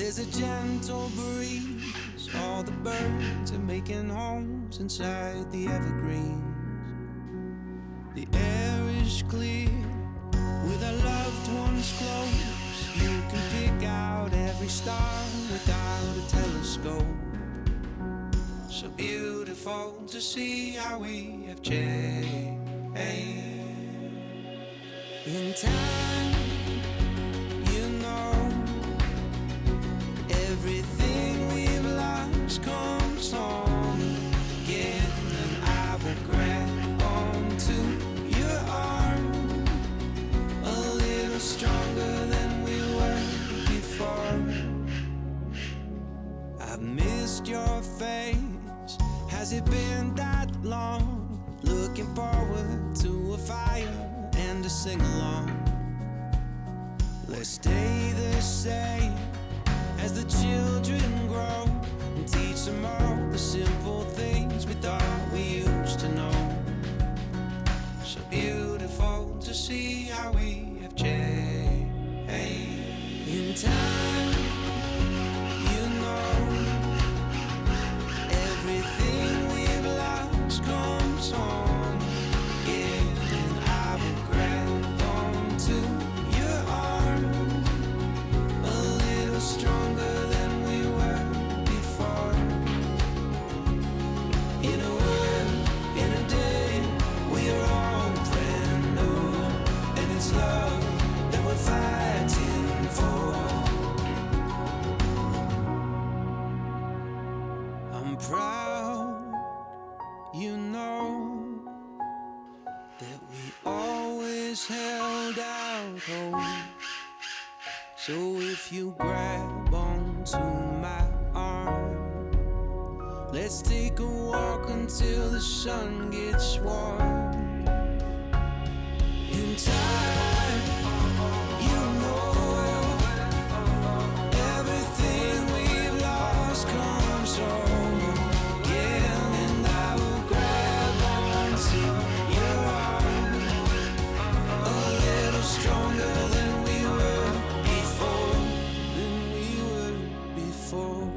There's a gentle breeze, all the birds are making homes inside the evergreens. The air is clear, with our loved ones close. You can pick out every star without a telescope. So beautiful to see how we have changed. In time, you know, everything we've lost comes home again, and I will grab onto your arm a little stronger than we were before. I've missed your face, has it been that long? Looking forward to a fire and a sing-along. Let's stay the same as the children grow, and teach them all the simple things we thought we used to know. So beautiful to see how we have changed. In time, you know, everything we've lost comes home again, and I will grab onto your arm a little stronger than we were before. In a world, in a day, we are all brand new, and it's love that we're fighting for. I'm proud, you know, that we always held out hope. So if you grab onto my arm, let's take a walk until the sun gets warm. In time, you know, everything we've lost comes home again, and I will grab onto your arm a little stronger than we were before, before.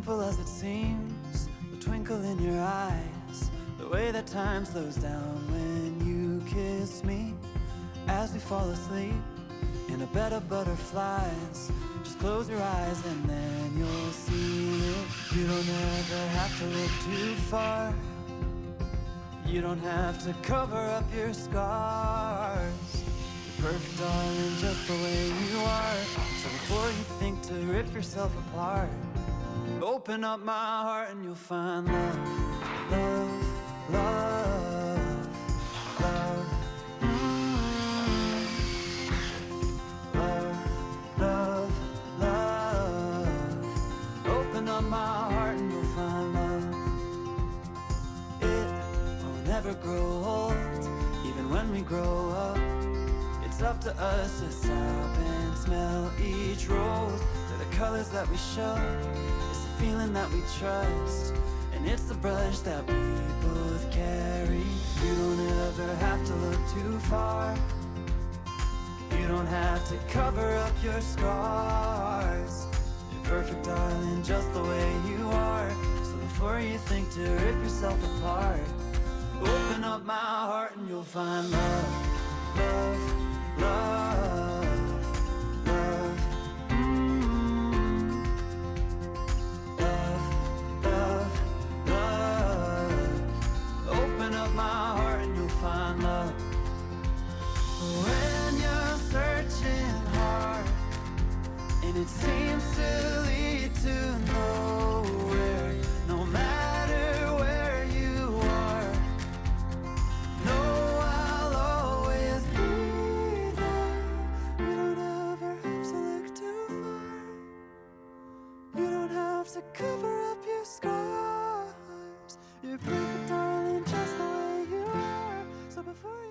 simple as it seems, the twinkle in your eyes, the way that time slows down when you kiss me. As we fall asleep in a bed of butterflies, just close your eyes and then you'll see it. You don't ever have to look too far. You don't have to cover up your scars. You're perfect, darling, just the way you are. So before you think to rip yourself apart, open up my heart and you'll find love, love, love, love. Love, love, love. Open up my heart and you'll find love. It will never grow old, even when we grow up. It's up to us to stop and smell each rose. They're the colors that we show, it's the feeling that we trust, and it's the brush that we both carry. You don't ever have to look too far. You don't have to cover up your scars. You're perfect, darling, just the way you are. So before you think to rip yourself apart, open up my heart and you'll find love, love, love, love. Love, love, love. Open up my heart and you'll find love. When you're searching hard and it seems to lead to nowhere, no matter where you are, know I'll always be there. You don't ever have to look too far. You don't have to cover up your scars. You're perfect, darling, just the way you are. So before you